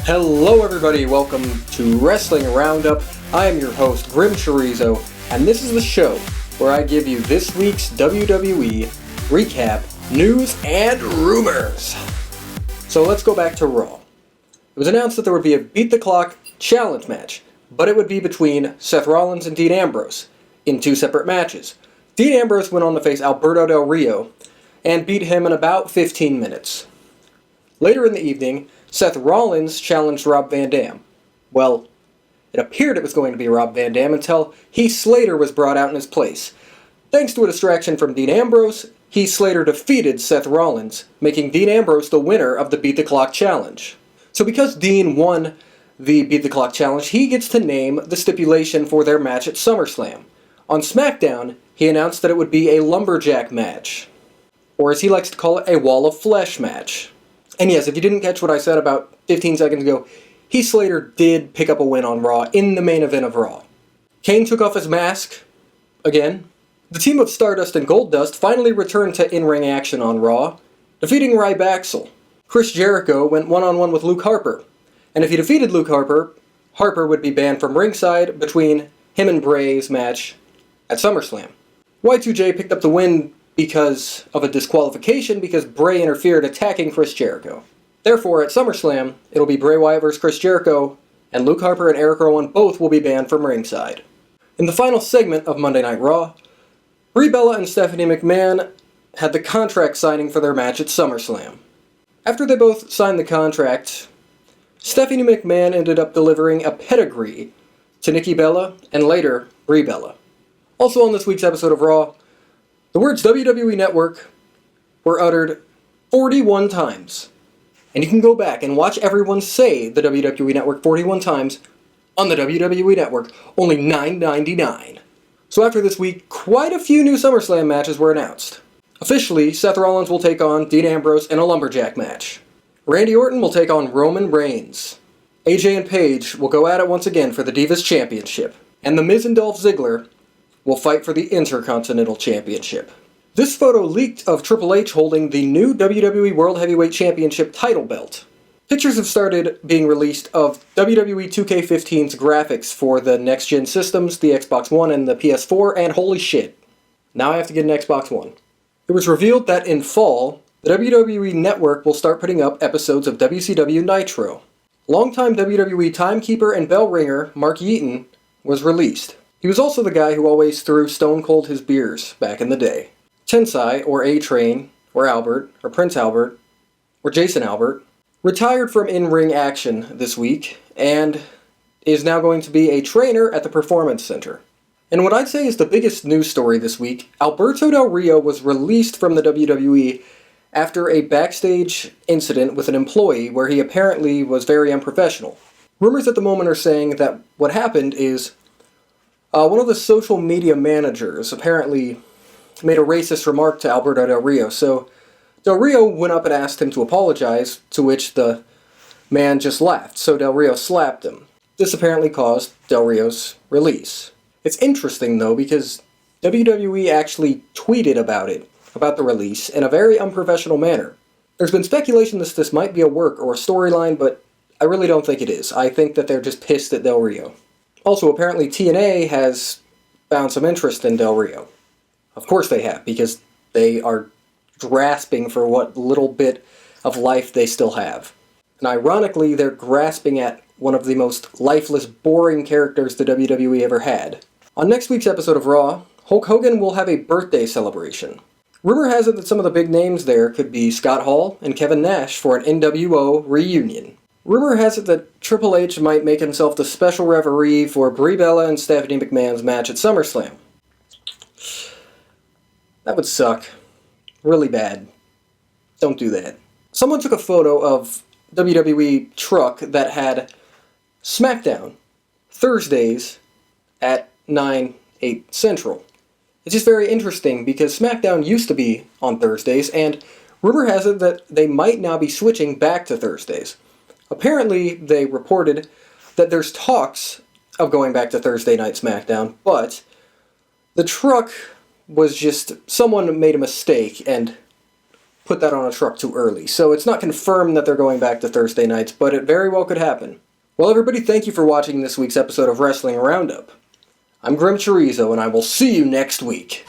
Hello everybody, welcome to Wrestling Roundup. I am your host, GrimmChorizo, and this is the show where I give you this week's WWE recap, news, and rumors. So let's go back to Raw. It was announced that there would be a Beat the Clock challenge match, but it would be between Seth Rollins and Dean Ambrose in two separate matches. Dean Ambrose went on to face Alberto Del Rio and beat him in about 15 minutes. Later in the evening, Seth Rollins challenged Rob Van Dam. Well, it appeared it was going to be Rob Van Dam until Heath Slater was brought out in his place. Thanks to a distraction from Dean Ambrose, Heath Slater defeated Seth Rollins, making Dean Ambrose the winner of the Beat the Clock challenge. So because Dean won the Beat the Clock challenge, he gets to name the stipulation for their match at SummerSlam. On SmackDown, he announced that it would be a lumberjack match, or as he likes to call it, a wall of flesh match. And yes, if you didn't catch what I said about 15 seconds ago, Heath Slater did pick up a win on Raw in the main event of Raw. Kane took off his mask again. The team of Stardust and Goldust finally returned to in-ring action on Raw, defeating Ryback. Chris Jericho went one-on-one with Luke Harper, and if he defeated Luke Harper, Harper would be banned from ringside between him and Bray's match at SummerSlam. Y2J picked up the win because of a disqualification because Bray interfered attacking Chris Jericho. Therefore, at SummerSlam, it'll be Bray Wyatt vs. Chris Jericho, and Luke Harper and Eric Rowan both will be banned from ringside. In the final segment of Monday Night Raw, Brie Bella and Stephanie McMahon had the contract signing for their match at SummerSlam. After they both signed the contract, Stephanie McMahon ended up delivering a pedigree to Nikki Bella and later Brie Bella. Also on this week's episode of Raw, the words WWE Network were uttered 41 times. And you can go back and watch everyone say the WWE Network 41 times on the WWE Network, only $9.99. So after this week, quite a few new SummerSlam matches were announced. Officially, Seth Rollins will take on Dean Ambrose in a lumberjack match. Randy Orton will take on Roman Reigns. AJ and Paige will go at it once again for the Divas Championship. And The Miz and Dolph Ziggler will fight for the Intercontinental Championship. This photo leaked of Triple H holding the new WWE World Heavyweight Championship title belt. Pictures have started being released of WWE 2K15's graphics for the next-gen systems, the Xbox One and the PS4, and holy shit, now I have to get an Xbox One. It was revealed that in fall, the WWE Network will start putting up episodes of WCW Nitro. Longtime WWE timekeeper and bell ringer Mark Yeaton was released. He was also the guy who always threw Stone Cold his beers back in the day. Tensai, or A-Train, or Albert, or Prince Albert, or Jason Albert, retired from in-ring action this week, and is now going to be a trainer at the Performance Center. And what I'd say is the biggest news story this week, Alberto Del Rio was released from the WWE after a backstage incident with an employee where he apparently was very unprofessional. Rumors at the moment are saying that what happened is one of the social media managers apparently made a racist remark to Alberto Del Rio, so Del Rio went up and asked him to apologize, to which the man just laughed, so Del Rio slapped him. This apparently caused Del Rio's release. It's interesting, though, because WWE actually tweeted about the release, in a very unprofessional manner. There's been speculation that this might be a work or a storyline, but I really don't think it is. I think that they're just pissed at Del Rio. Also, apparently TNA has found some interest in Del Rio. Of course they have, because they are grasping for what little bit of life they still have. And ironically, they're grasping at one of the most lifeless, boring characters the WWE ever had. On next week's episode of Raw, Hulk Hogan will have a birthday celebration. Rumor has it that some of the big names there could be Scott Hall and Kevin Nash for an NWO reunion. Rumor has it that Triple H might make himself the special referee for Brie Bella and Stephanie McMahon's match at SummerSlam. That would suck. Really bad. Don't do that. Someone took a photo of WWE truck that had SmackDown Thursdays at 8 Central. It's just very interesting because SmackDown used to be on Thursdays, and rumor has it that they might now be switching back to Thursdays. Apparently, they reported that there's talks of going back to Thursday Night SmackDown, but the truck was just, someone made a mistake and put that on a truck too early. So it's not confirmed that they're going back to Thursday nights, but it very well could happen. Well, everybody, thank you for watching this week's episode of Wrestling Roundup. I'm GrimmChorizo, and I will see you next week.